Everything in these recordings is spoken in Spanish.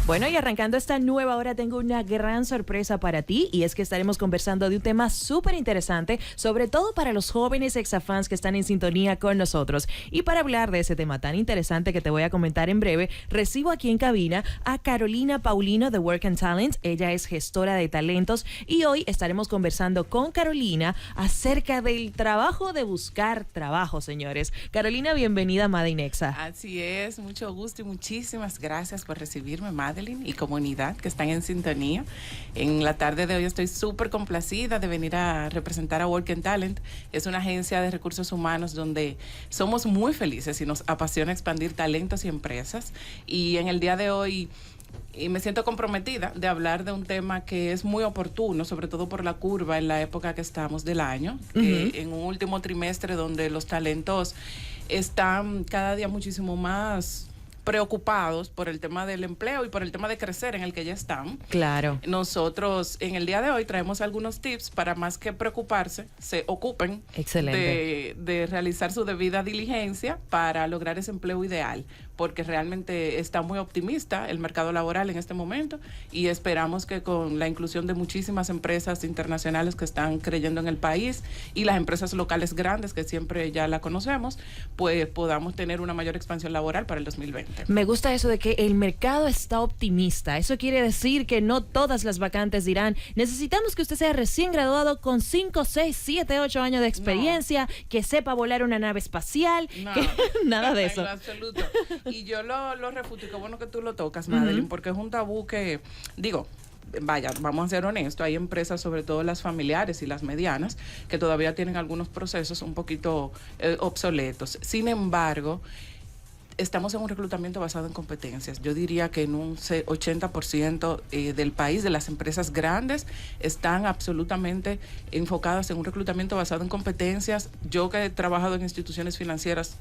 Bueno, y arrancando esta nueva hora tengo una gran sorpresa para ti y es que estaremos conversando de un tema súper interesante, sobre todo para los jóvenes exafans que están en sintonía con nosotros. Y para hablar de ese tema tan interesante que te voy a comentar en breve, recibo aquí en cabina a Carolina Paulino de Work and Talent. Ella es gestora de talentos y hoy estaremos conversando con Carolina acerca del trabajo de buscar trabajo, señores. Carolina, bienvenida a Made in Exa. Así es, mucho gusto y muchísimas gracias por recibirme, Madeline y comunidad que están en sintonía. En la tarde de hoy estoy súper complacida de venir a representar a Work and Talent. Es una agencia de recursos humanos donde somos muy felices y nos apasiona expandir talentos y empresas. Y en el día de hoy me siento comprometida de hablar de un tema que es muy oportuno, sobre todo por la curva en la época que estamos del año, que en un último trimestre donde los talentos están cada día muchísimo más preocupados por el tema del empleo y por el tema de crecer en el que ya están. Claro. Nosotros en el día de hoy traemos algunos tips para más que preocuparse, se ocupen de realizar su debida diligencia para lograr ese empleo ideal, porque realmente está muy optimista el mercado laboral en este momento y esperamos que con la inclusión de muchísimas empresas internacionales que están creyendo en el país y las empresas locales grandes que siempre ya la conocemos, pues podamos tener una mayor expansión laboral para el 2020. Me gusta eso de que el mercado está optimista. Eso quiere decir que no todas las vacantes dirán, necesitamos que usted sea recién graduado con 5, 6, 7, 8 años de experiencia, que sepa volar una nave espacial, nada de eso. En absoluto. Y yo lo refuto, y qué bueno que tú lo tocas, Madeline, porque es un tabú que, digo, vaya, vamos a ser honestos, hay empresas, sobre todo las familiares y las medianas, que todavía tienen algunos procesos un poquito obsoletos. Sin embargo, estamos en un reclutamiento basado en competencias. Yo diría que en un 80% del país, de las empresas grandes, están absolutamente enfocadas en un reclutamiento basado en competencias. Yo que he trabajado en instituciones financieras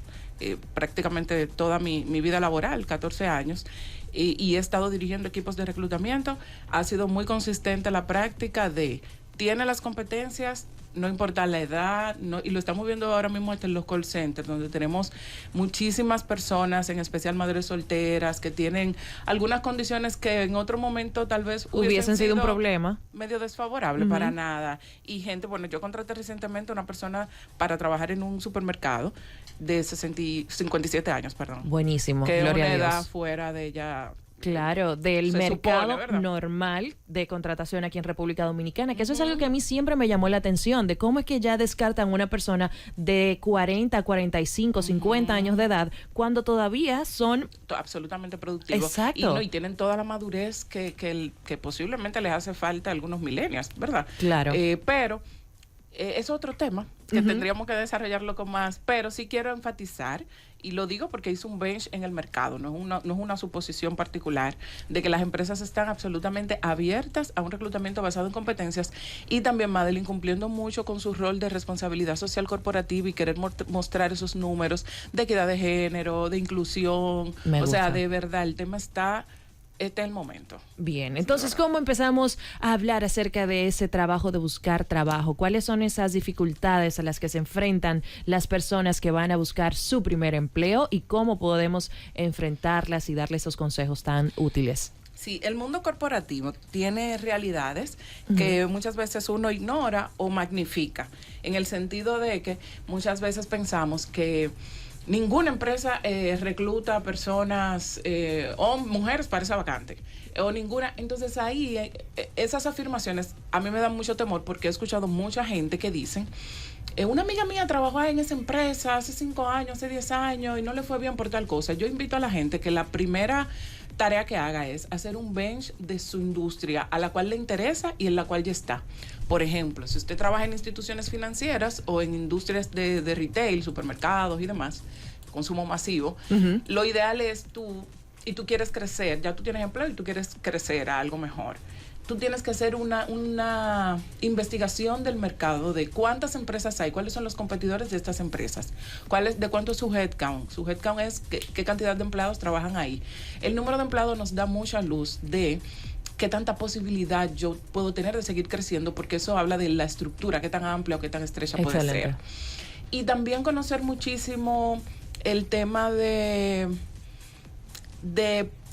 prácticamente toda mi vida laboral, 14 años, y he estado dirigiendo equipos de reclutamiento, ha sido muy consistente la práctica de tiene las competencias, no importa la edad, y lo estamos viendo ahora mismo en los call centers, donde tenemos muchísimas personas, en especial madres solteras, que tienen algunas condiciones que en otro momento tal vez hubiesen sido un problema. Medio desfavorable, para nada. Y gente, bueno, yo contraté recientemente a una persona para trabajar en un supermercado de 57 años, perdón. Buenísimo, que gloria a Dios. Una edad fuera de ella. Claro, del mercado supone, normal de contratación aquí en República Dominicana, que eso es algo que a mí siempre me llamó la atención, de cómo es que ya descartan una persona de 40, 45, 50 años de edad, cuando todavía son absolutamente productivos. Exacto. Y tienen toda la madurez que posiblemente les hace falta a algunos millennials, ¿verdad? Claro. Pero es otro tema que tendríamos que desarrollarlo con más, pero sí quiero enfatizar, y lo digo porque hice un bench en el mercado, no es una suposición particular, de que las empresas están absolutamente abiertas a un reclutamiento basado en competencias, y también Madeline cumpliendo mucho con su rol de responsabilidad social corporativa y querer mostrar esos números de equidad de género, de inclusión. O sea, de verdad, el tema está... Este es el momento. Bien, entonces, ¿cómo empezamos a hablar acerca de ese trabajo de buscar trabajo? ¿Cuáles son esas dificultades a las que se enfrentan las personas que van a buscar su primer empleo y cómo podemos enfrentarlas y darles esos consejos tan útiles? Sí, el mundo corporativo tiene realidades que muchas veces uno ignora o magnifica, en el sentido de que muchas veces pensamos que ninguna empresa recluta personas o mujeres para esa vacante o ninguna. Entonces ahí esas afirmaciones a mí me dan mucho temor, porque he escuchado mucha gente que dicen una amiga mía trabajó en esa empresa hace 5 años, hace 10 años y no le fue bien por tal cosa. Yo invito a la gente que la primera tarea que haga es hacer un bench de su industria a la cual le interesa y en la cual ya está. Por ejemplo, si usted trabaja en instituciones financieras o en industrias de retail, supermercados y demás, consumo masivo, lo ideal es tú quieres crecer, ya tú tienes empleo y tú quieres crecer a algo mejor. Tú tienes que hacer una investigación del mercado de cuántas empresas hay, cuáles son los competidores de estas empresas, de cuánto es su headcount. Su headcount es qué cantidad de empleados trabajan ahí. El número de empleados nos da mucha luz de qué tanta posibilidad yo puedo tener de seguir creciendo, porque eso habla de la estructura, qué tan amplia o qué tan estrecha puede ser. Y también conocer muchísimo el tema de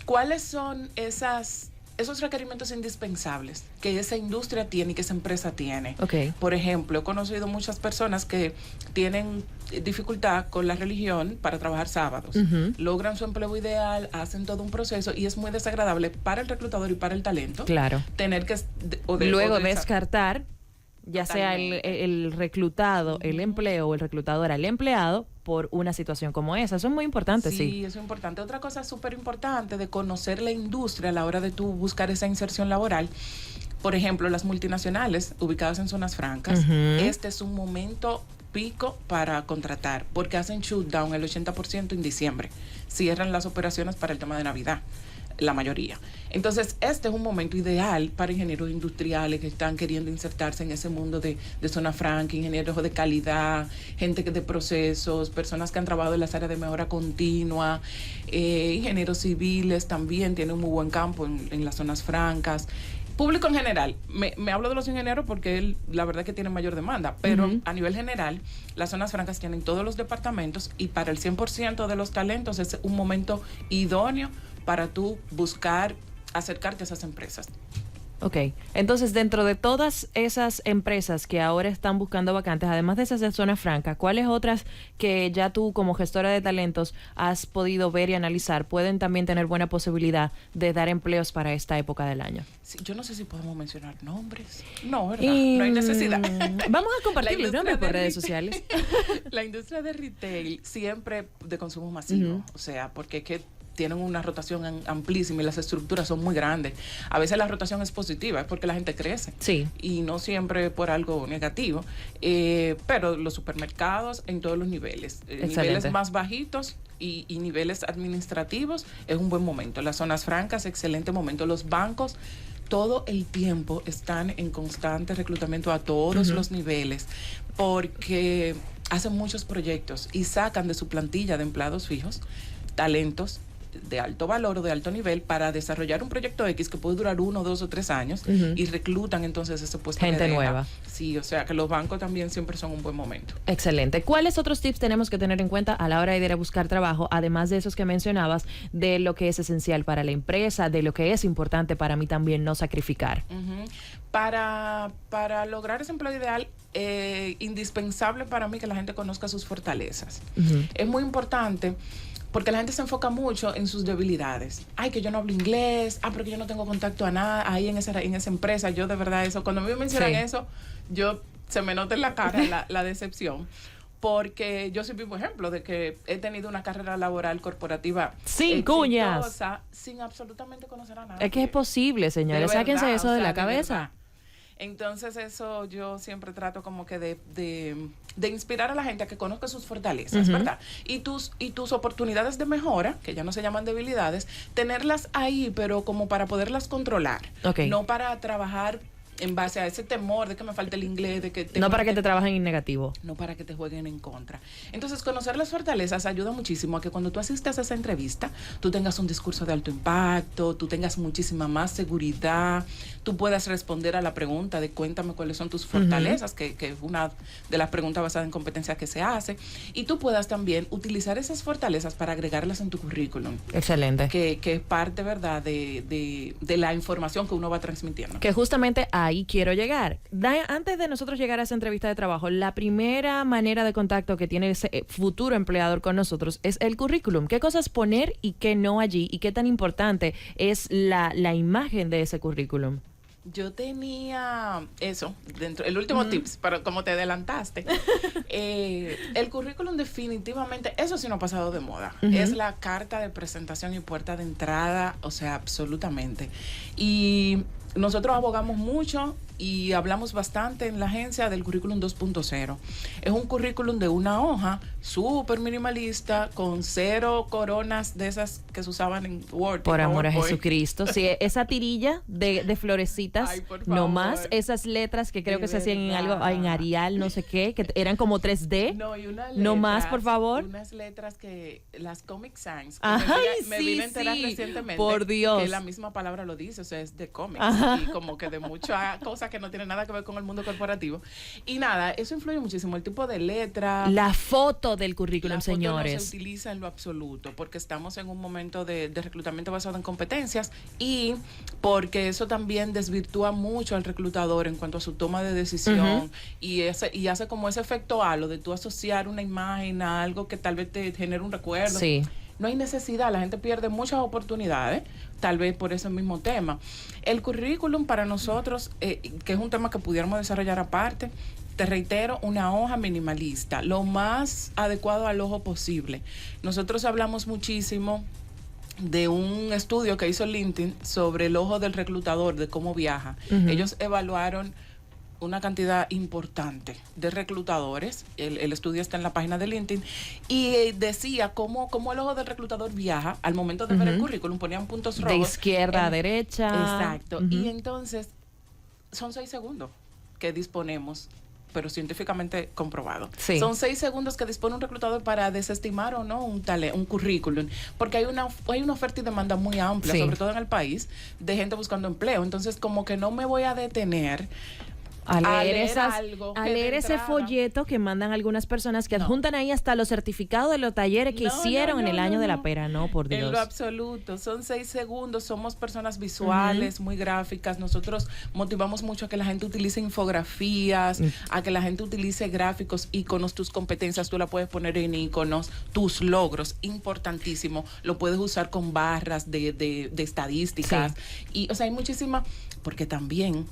¿Cuáles son esos requerimientos indispensables que esa industria tiene y que esa empresa tiene? Okay. Por ejemplo, he conocido muchas personas que tienen dificultad con la religión para trabajar sábados. Logran su empleo ideal, hacen todo un proceso y es muy desagradable para el reclutador y para el talento. Claro. Tener que... Luego descartar, ya sea el reclutado, el empleo o el reclutador al empleado por una situación como esa. Eso es muy importante, sí. Sí, eso es importante. Otra cosa súper importante de conocer la industria a la hora de tú buscar esa inserción laboral. Por ejemplo, las multinacionales ubicadas en zonas francas. Este es un momento pico para contratar, porque hacen shutdown el 80% en diciembre. Cierran las operaciones para el tema de Navidad, la mayoría. Entonces, este es un momento ideal para ingenieros industriales que están queriendo insertarse en ese mundo de zona franca, ingenieros de calidad, gente de procesos, personas que han trabajado en las áreas de mejora continua, ingenieros civiles también tienen un muy buen campo en las zonas francas. Público en general, me hablo de los ingenieros porque la verdad es que tienen mayor demanda, pero a nivel general, las zonas francas tienen todos los departamentos y para el 100% de los talentos es un momento idóneo para tú buscar acercarte a esas empresas. Ok, entonces dentro de todas esas empresas que ahora están buscando vacantes, además de esas de zona franca, ¿cuáles otras que ya tú como gestora de talentos has podido ver y analizar pueden también tener buena posibilidad de dar empleos para esta época del año? Sí, yo no sé si podemos mencionar nombres. No, ¿verdad? No hay necesidad. Vamos a compartir los nombres por redes sociales. La industria de retail siempre de consumo masivo, o sea, porque es que tienen una rotación amplísima y las estructuras son muy grandes. A veces la rotación es positiva, es porque la gente crece. Sí. Y no siempre por algo negativo. Pero los supermercados en todos los niveles. Niveles más bajitos y niveles administrativos es un buen momento. Las zonas francas, excelente momento. Los bancos todo el tiempo están en constante reclutamiento a todos los niveles porque hacen muchos proyectos y sacan de su plantilla de empleados fijos talentos de alto valor o de alto nivel para desarrollar un proyecto X que puede durar 1, 2 o 3 años y reclutan entonces ese puesto gente nueva. Sí, o sea que los bancos también siempre son un buen momento. Excelente. ¿Cuáles otros tips tenemos que tener en cuenta a la hora de ir a buscar trabajo, además de esos que mencionabas, de lo que es esencial para la empresa, de lo que es importante para mí también no sacrificar? Para lograr ese empleo ideal, indispensable para mí que la gente conozca sus fortalezas. Es muy importante porque la gente se enfoca mucho en sus debilidades. Ay, que yo no hablo inglés. Ah, porque yo no tengo contacto a nada ahí en esa empresa. Yo de verdad eso, cuando me mencionan eso, se me nota en la cara la decepción. Porque yo soy vivo ejemplo de que he tenido una carrera laboral corporativa sin cuñas, sin absolutamente conocer a nadie. Es que es posible, señores. Sáquense eso de la cabeza. Entonces eso yo siempre trato como que de inspirar a la gente a que conozca sus fortalezas, ¿verdad? Y tus oportunidades de mejora, que ya no se llaman debilidades, tenerlas ahí, pero como para poderlas controlar. No para trabajar en base a ese temor de que me falte el inglés, de que... No para que te trabajen en negativo. No para que te jueguen en contra. Entonces, conocer las fortalezas ayuda muchísimo a que cuando tú asistas a esa entrevista, tú tengas un discurso de alto impacto, tú tengas muchísima más seguridad, tú puedas responder a la pregunta de cuéntame cuáles son tus fortalezas, que es una de las preguntas basadas en competencias que se hace, y tú puedas también utilizar esas fortalezas para agregarlas en tu currículum. Excelente. Que es parte, ¿verdad?, de la información que uno va transmitiendo. Que justamente ahí quiero llegar. Antes de nosotros llegar a esa entrevista de trabajo, la primera manera de contacto que tiene ese futuro empleador con nosotros es el currículum. ¿Qué cosas poner y qué no allí? ¿Y qué tan importante es la imagen de ese currículum? Yo tenía eso, el último tips, pero como te adelantaste, el currículum definitivamente, eso sí no ha pasado de moda. Es la carta de presentación y puerta de entrada, o sea, absolutamente. Y nosotros abogamos mucho y hablamos bastante en la agencia del currículum 2.0. Es un currículum de una hoja súper minimalista, con 0 coronas de esas que se usaban en Word. Por amor a Jesucristo. Sí, esa tirilla de florecitas, ay, por favor. No más esas letras que creo que se hacían en algo, en Arial, no sé qué, que eran como 3D. No, y unas letras, no más, por favor. Unas letras que las Comic Sans. Ay, me vine a enterar recientemente. Por Dios. Que la misma palabra lo dice, o sea, es de cómics. y como que de muchas cosas que no tienen nada que ver con el mundo corporativo. Y nada, eso influye muchísimo. El tipo de letra. La foto del currículum, señores. No se utiliza en lo absoluto porque estamos en un momento de reclutamiento basado en competencias y porque eso también desvirtúa mucho al reclutador en cuanto a su toma de decisión y hace como ese efecto halo de tú asociar una imagen a algo que tal vez te genere un recuerdo. Sí. No hay necesidad, la gente pierde muchas oportunidades, tal vez por ese mismo tema. El currículum para nosotros, que es un tema que pudiéramos desarrollar aparte, te reitero, una hoja minimalista, lo más adecuado al ojo posible. Nosotros hablamos muchísimo de un estudio que hizo LinkedIn sobre el ojo del reclutador, de cómo viaja. Ellos evaluaron una cantidad importante de reclutadores, el estudio está en la página de LinkedIn, y decía cómo el ojo del reclutador viaja al momento de ver el currículum, ponían puntos rojos. De izquierda a derecha. Exacto, y entonces son 6 segundos que disponemos, pero científicamente comprobado. Sí. Son 6 segundos que dispone un reclutador para desestimar o no un currículum, porque hay una oferta y demanda muy amplia, sobre todo en el país, de gente buscando empleo. Entonces, como que no me voy a detener a leer ese folleto que mandan algunas personas que adjuntan ahí hasta los certificados de los talleres que hicieron en el año de la pera. No, por Dios. En lo absoluto, son 6 segundos, somos personas visuales, muy gráficas. Nosotros motivamos mucho a que la gente utilice infografías, a que la gente utilice gráficos, iconos, tus competencias, tú la puedes poner en iconos, tus logros, importantísimo, lo puedes usar con barras de estadísticas. Y, o sea, hay muchísima, porque también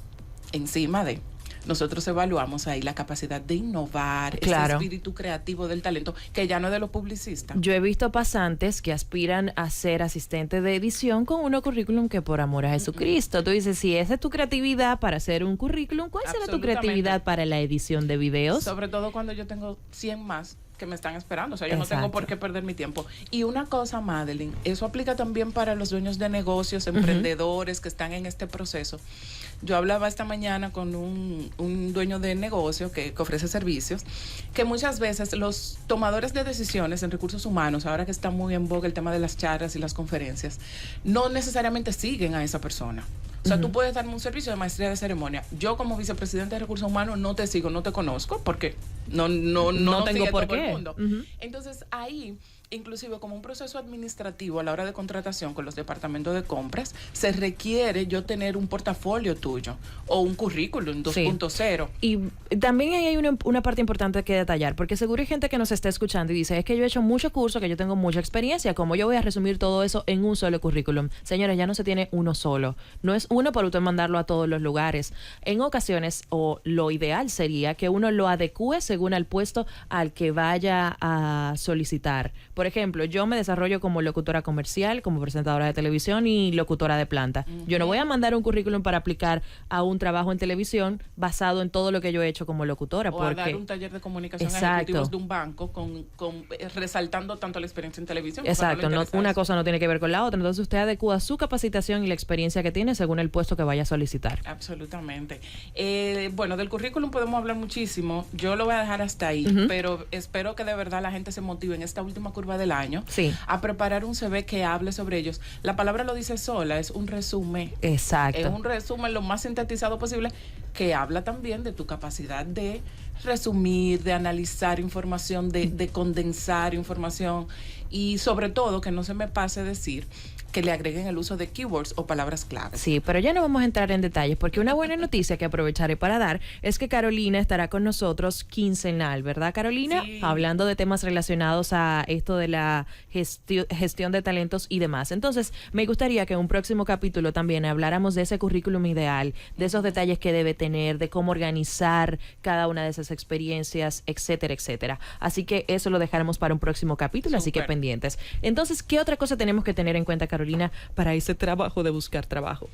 encima de nosotros evaluamos ahí la capacidad de innovar, ese espíritu creativo del talento, que ya no es de los publicistas. Yo he visto pasantes que aspiran a ser asistentes de edición con un currículum que por amor a Jesucristo. Tú dices, si esa es tu creatividad para hacer un currículum, ¿cuál será tu creatividad para la edición de videos? Sobre todo cuando yo tengo 100 más que me están esperando, o sea, yo no tengo por qué perder mi tiempo. Y una cosa, Madeline, eso aplica también para los dueños de negocios, emprendedores que están en este proceso. Yo hablaba esta mañana con un dueño de negocio que ofrece servicios, que muchas veces los tomadores de decisiones en recursos humanos, ahora que está muy en boga el tema de las charlas y las conferencias, no necesariamente siguen a esa persona. O sea, tú puedes darme un servicio de maestría de ceremonia. Yo como vicepresidente de recursos humanos no te sigo, no te conozco, porque no tengo por qué. El mundo. Entonces ahí, inclusive como un proceso administrativo a la hora de contratación con los departamentos de compras, se requiere yo tener un portafolio tuyo o un currículum 2.0. Y también ahí hay una parte importante que detallar, porque seguro hay gente que nos está escuchando y dice, es que yo he hecho mucho curso, que yo tengo mucha experiencia, como yo voy a resumir todo eso en un solo currículum. Señores, ya no se tiene uno solo. No es uno para usted mandarlo a todos los lugares. En ocasiones, o lo ideal sería que uno lo adecue según al puesto al que vaya a solicitar. Por ejemplo, yo me desarrollo como locutora comercial, como presentadora de televisión y locutora de planta. Yo no voy a mandar un currículum para aplicar a un trabajo en televisión basado en todo lo que yo he hecho como locutora. O a dar un taller de comunicación a ejecutivos de un banco resaltando tanto la experiencia en televisión. Exacto, una cosa no tiene que ver con la otra. Entonces usted adecua su capacitación y la experiencia que tiene según el puesto que vaya a solicitar. Absolutamente. Bueno, del currículum podemos hablar muchísimo. Yo lo voy a dejar hasta ahí, pero espero que de verdad la gente se motive en esta última curva del año a preparar un CV que hable sobre ellos. La palabra lo dice sola, es un resumen. Exacto. Es un resumen lo más sintetizado posible que habla también de tu capacidad de resumir, de analizar información, de condensar información y sobre todo que no se me pase decir que le agreguen el uso de keywords o palabras clave. Sí, pero ya no vamos a entrar en detalles porque una buena noticia que aprovecharé para dar es que Carolina estará con nosotros quincenal, ¿verdad, Carolina? Sí. Hablando de temas relacionados a esto de la gestión de talentos y demás. Entonces, me gustaría que en un próximo capítulo también habláramos de ese currículum ideal, de esos detalles que debe tener, de cómo organizar cada una de esas experiencias, etcétera, etcétera. Así que eso lo dejaremos para un próximo capítulo, así que pendientes. Entonces, ¿qué otra cosa tenemos que tener en cuenta, Carolina, para ese trabajo de buscar trabajo?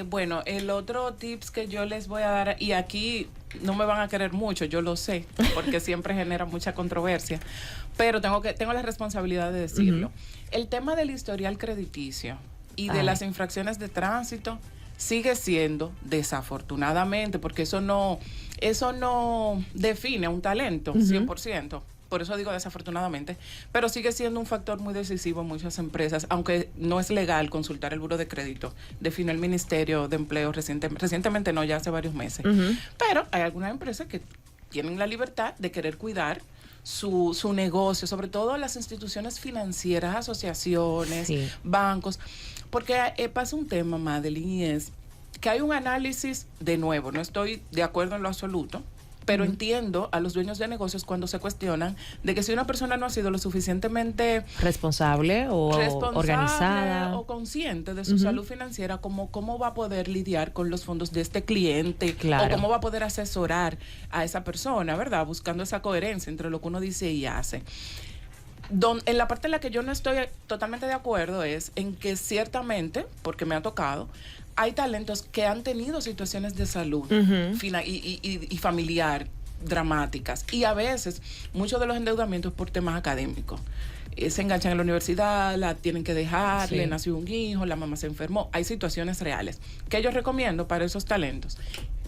Bueno, el otro tips que yo les voy a dar, y aquí no me van a querer mucho, yo lo sé, porque siempre genera mucha controversia, pero tengo la responsabilidad de decirlo. El tema del historial crediticio y de las infracciones de tránsito sigue siendo, desafortunadamente, porque eso no define un talento 100%. por eso digo desafortunadamente, pero sigue siendo un factor muy decisivo en muchas empresas, aunque no es legal consultar el buro de crédito, definió el Ministerio de Empleo recientemente, no, ya hace varios meses. Pero hay algunas empresas que tienen la libertad de querer cuidar su negocio, sobre todo las instituciones financieras, asociaciones, bancos, porque pasa un tema, Madeline, y es que hay un análisis, de nuevo, no estoy de acuerdo en lo absoluto, pero entiendo a los dueños de negocios cuando se cuestionan de que si una persona no ha sido lo suficientemente responsable o organizada o consciente de su salud financiera, cómo va a poder lidiar con los fondos de este cliente, o cómo va a poder asesorar a esa persona, ¿verdad? Buscando esa coherencia entre lo que uno dice y hace. En la parte en la que yo no estoy totalmente de acuerdo es en que ciertamente, porque me ha tocado, hay talentos que han tenido situaciones de salud y familiar dramáticas, y a veces muchos de los endeudamientos por temas académicos. Se enganchan en la universidad, la tienen que dejar, le nació un hijo, la mamá se enfermó. Hay situaciones reales que yo recomiendo para esos talentos.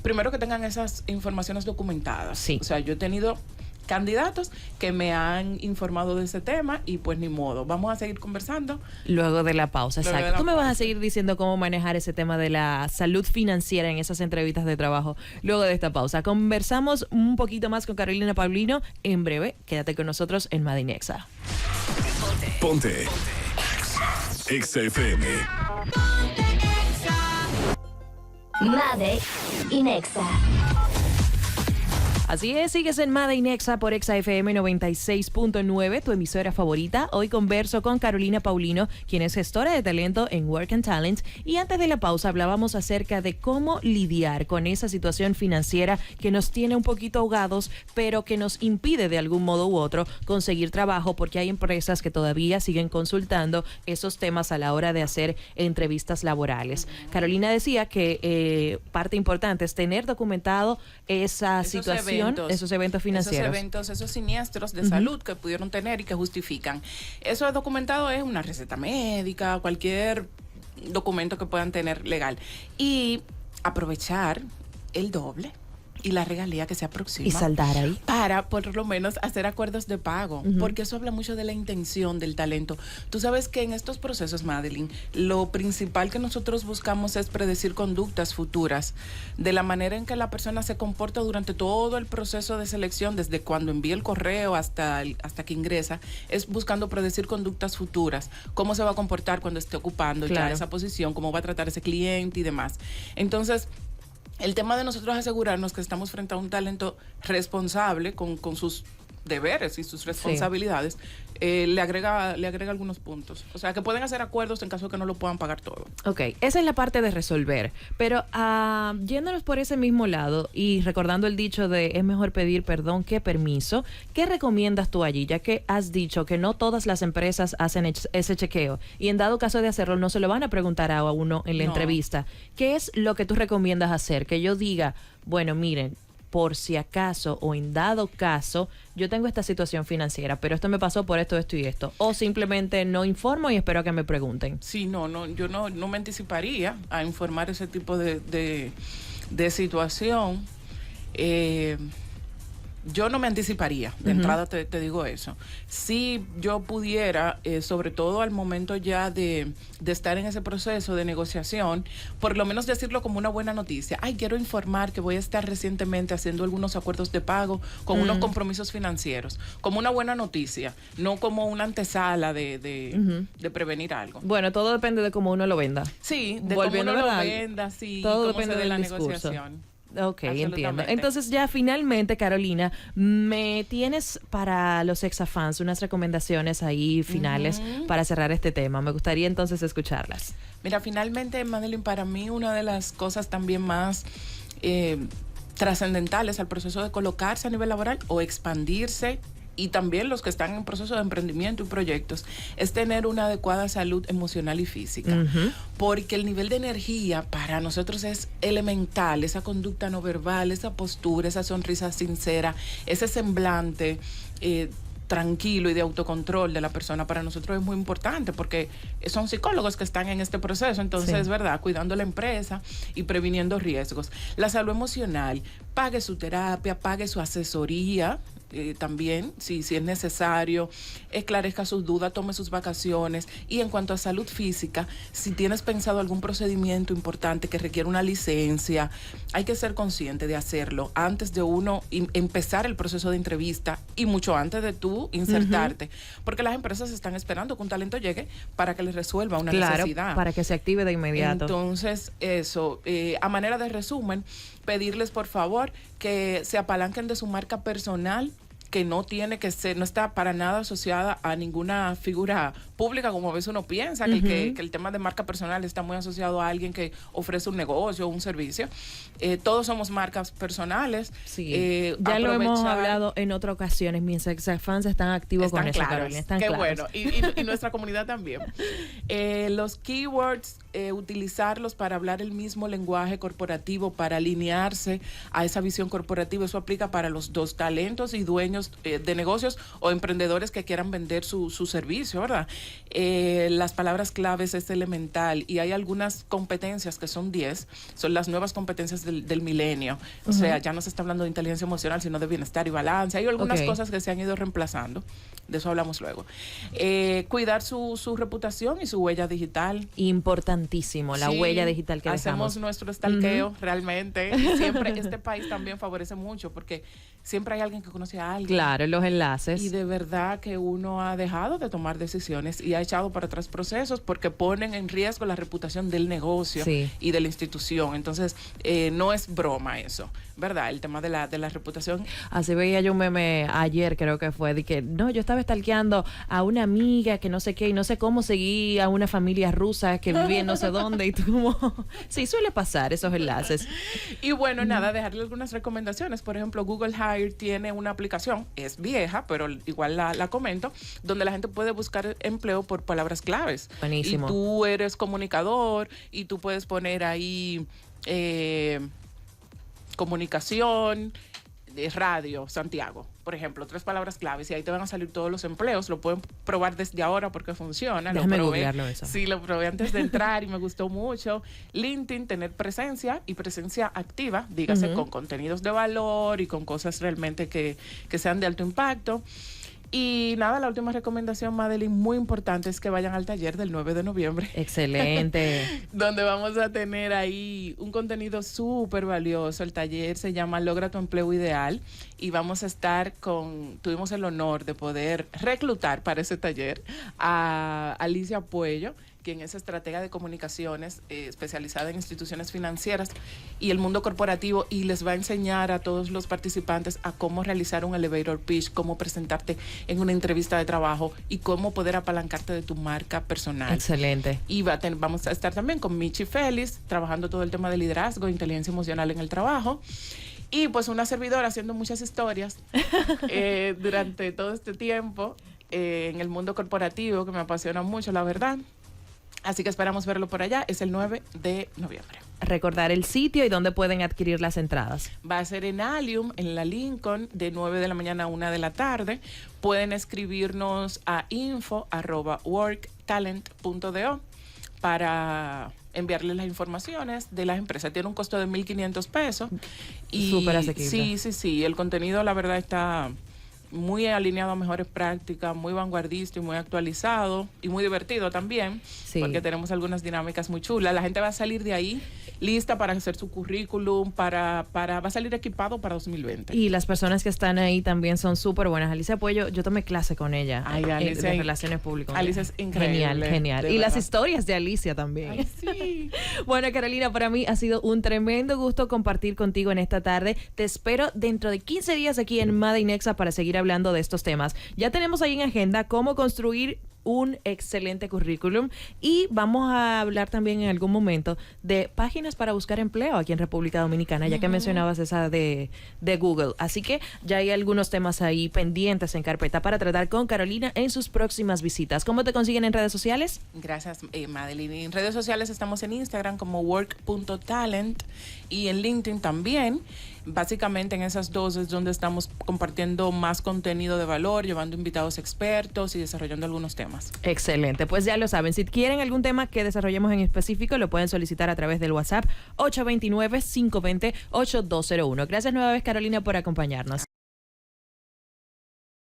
Primero, que tengan esas informaciones documentadas. O sea, yo he tenido candidatos que me han informado de ese tema y pues ni modo. Vamos a seguir conversando luego de la pausa. Exacto. Tú me vas a seguir diciendo cómo manejar ese tema de la salud financiera en esas entrevistas de trabajo luego de esta pausa. Conversamos un poquito más con Carolina Paulino en breve. Quédate con nosotros en Made in Exa. Ponte Exa FM. Made in Exa. Así es, sigues en Made in Exa por Exa FM 96.9, tu emisora favorita. Hoy converso con Carolina Paulino, quien es gestora de talento en Work and Talent. Y antes de la pausa hablábamos acerca de cómo lidiar con esa situación financiera que nos tiene un poquito ahogados, pero que nos impide de algún modo u otro conseguir trabajo, porque hay empresas que todavía siguen consultando esos temas a la hora de hacer entrevistas laborales. Carolina decía que parte importante es tener documentado esa situación. Esos eventos financieros. Esos siniestros de salud que pudieron tener y que justifican. Eso documentado es una receta médica, cualquier documento que puedan tener legal. Y aprovechar el doble y la regalía que se aproxima. Y saldar ahí. Para, por lo menos, hacer acuerdos de pago. Porque eso habla mucho de la intención del talento. Tú sabes que en estos procesos, Madeline, lo principal que nosotros buscamos es predecir conductas futuras, de la manera en que la persona se comporta durante todo el proceso de selección, desde cuando envía el correo hasta que ingresa, es buscando predecir conductas futuras. Cómo se va a comportar cuando esté ocupando ya esa posición, cómo va a tratar ese cliente y demás. Entonces, el tema de nosotros asegurarnos que estamos frente a un talento responsable con sus deberes y sus responsabilidades, le agrega algunos puntos. O sea, que pueden hacer acuerdos en caso de que no lo puedan pagar todo. Ok, esa es la parte de resolver. Pero yéndonos por ese mismo lado y recordando el dicho de es mejor pedir perdón que permiso, ¿qué recomiendas tú allí? Ya que has dicho que no todas las empresas hacen ese chequeo y en dado caso de hacerlo no se lo van a preguntar a uno en la entrevista. ¿Qué es lo que tú recomiendas hacer? Que yo diga, bueno, miren, por si acaso o en dado caso, yo tengo esta situación financiera, pero esto me pasó por esto, esto y esto. O simplemente no informo y espero a que me pregunten. Sí, yo no me anticiparía a informar ese tipo de situación. Yo no me anticiparía, de entrada te digo eso. Si yo pudiera, sobre todo al momento ya de estar en ese proceso de negociación, por lo menos decirlo como una buena noticia. Ay, quiero informar que voy a estar recientemente haciendo algunos acuerdos de pago con unos compromisos financieros. Como una buena noticia, no como una antesala de prevenir algo. Bueno, todo depende de cómo uno lo venda. Sí, de cómo uno lo venda, sí, todo cómo depende se dé la discurso. negociación. Ok, entiendo. Entonces ya finalmente, Carolina, me tienes para los Exafans unas recomendaciones ahí finales para cerrar este tema. Me gustaría entonces escucharlas. Mira, finalmente, Madeline, para mí una de las cosas también más trascendentales al proceso de colocarse a nivel laboral o expandirse, y también los que están en proceso de emprendimiento y proyectos, es tener una adecuada salud emocional y física. Porque el nivel de energía para nosotros es elemental, esa conducta no verbal, esa postura, esa sonrisa sincera, ese semblante tranquilo y de autocontrol de la persona para nosotros es muy importante, porque son psicólogos que están en este proceso, entonces es verdad, cuidando la empresa y previniendo riesgos. La salud emocional, pague su terapia, pague su asesoría, también, si es necesario, esclarezca sus dudas, tome sus vacaciones. Y en cuanto a salud física, si tienes pensado algún procedimiento importante que requiere una licencia, hay que ser consciente de hacerlo antes de uno empezar el proceso de entrevista y mucho antes de tú insertarte, porque las empresas están esperando que un talento llegue para que les resuelva una necesidad. Para que se active de inmediato. Entonces, eso, a manera de resumen, pedirles por favor que se apalanquen de su marca personal, que no tiene que ser, no está para nada asociada a ninguna figura pública, como a veces uno piensa, que el tema de marca personal está muy asociado a alguien que ofrece un negocio o un servicio. Todos somos marcas personales. Sí. Ya lo hemos hablado en otras ocasiones. Mis ex-fans están activos con eso, Carolina. Están Qué claros. bueno. Y nuestra comunidad también. Los keywords, utilizarlos para hablar el mismo lenguaje corporativo, para alinearse a esa visión corporativa. Eso aplica para los dos, talentos y dueños de negocios o emprendedores que quieran vender su servicio, ¿verdad? Las palabras claves es elemental, y hay algunas competencias que son 10, son las nuevas competencias del milenio. O sea, ya no se está hablando de inteligencia emocional, sino de bienestar y balance. Hay algunas cosas que se han ido reemplazando, de eso hablamos luego. Cuidar su reputación y su huella digital. Importantísimo, la huella digital que dejamos. Hacemos nuestro stalkeo realmente. Y siempre este país también favorece mucho, porque siempre hay alguien que conoce a alguien. Claro, los enlaces. Y de verdad que uno ha dejado de tomar decisiones y ha echado para atrás procesos porque ponen en riesgo la reputación del negocio y de la institución. Entonces, no es broma eso, ¿verdad? El tema de la reputación. Así veía yo un meme ayer, creo que fue, de que no, yo estaba stalkeando a una amiga que no sé qué, y no sé cómo seguí a una familia rusa que vivía en no sé dónde, y tú como... Sí, suele pasar esos enlaces. Y bueno, nada, dejarle algunas recomendaciones. Por ejemplo, Google Hire tiene una aplicación, es vieja, pero igual la comento, donde la gente puede buscar empleo por palabras claves. Buenísimo. Y tú eres comunicador y tú puedes poner ahí comunicación, radio, Santiago, por ejemplo, 3 palabras claves, y ahí te van a salir todos los empleos. Lo pueden probar desde ahora porque funciona. Déjame lo googlearlo probé. eso. Sí, lo probé antes de entrar y me gustó mucho. LinkedIn, tener presencia y presencia activa, dígase, con contenidos de valor y con cosas realmente que sean de alto impacto. Y nada, la última recomendación, Madeline, muy importante, es que vayan al taller del 9 de noviembre. Excelente. Donde vamos a tener ahí un contenido súper valioso. El taller se llama Logra tu empleo ideal, y vamos a estar tuvimos el honor de poder reclutar para ese taller a Alicia Puello, quien es estratega de comunicaciones especializada en instituciones financieras y el mundo corporativo, y les va a enseñar a todos los participantes a cómo realizar un elevator pitch, cómo presentarte en una entrevista de trabajo y cómo poder apalancarte de tu marca personal. Excelente. Y vamos a estar también con Michi Félix, trabajando todo el tema de liderazgo, inteligencia emocional en el trabajo. Y pues una servidora haciendo muchas historias durante todo este tiempo en el mundo corporativo, que me apasiona mucho, la verdad. Así que esperamos verlo por allá. Es el 9 de noviembre. Recordar el sitio y dónde pueden adquirir las entradas. Va a ser en Allium, en la Lincoln, de 9 de la mañana a 1 de la tarde. Pueden escribirnos a info@worktalent.do para enviarles las informaciones de las empresas. Tiene un costo de $1,500 y súper asequible. Sí. El contenido, la verdad, está muy alineado a mejores prácticas, muy vanguardista y muy actualizado y muy divertido también, porque tenemos algunas dinámicas muy chulas. La gente va a salir de ahí lista para hacer su currículum, va a salir equipado para 2020. Y las personas que están ahí también son súper buenas. Alicia Puello, yo tomé clase con ella. Alicia, de relaciones públicas. Alicia es increíble. Genial. Y las historias de Alicia también. Ay, sí. Bueno, Carolina, para mí ha sido un tremendo gusto compartir contigo en esta tarde. Te espero dentro de 15 días aquí en Made in Nexa para seguir hablando de estos temas. Ya tenemos ahí en agenda cómo construir un excelente currículum, y vamos a hablar también en algún momento de páginas para buscar empleo aquí en República Dominicana, ya que mencionabas esa de Google. Así que ya hay algunos temas ahí pendientes en carpeta para tratar con Carolina en sus próximas visitas. ¿Cómo te consiguen en redes sociales? Gracias, Madeline. En redes sociales estamos en Instagram como work.talent y en LinkedIn también. Básicamente en esas dos es donde estamos compartiendo más contenido de valor, llevando invitados expertos y desarrollando algunos temas. Excelente, pues ya lo saben. Si quieren algún tema que desarrollemos en específico, lo pueden solicitar a través del WhatsApp 829-520-8201. Gracias nueva vez, Carolina, por acompañarnos.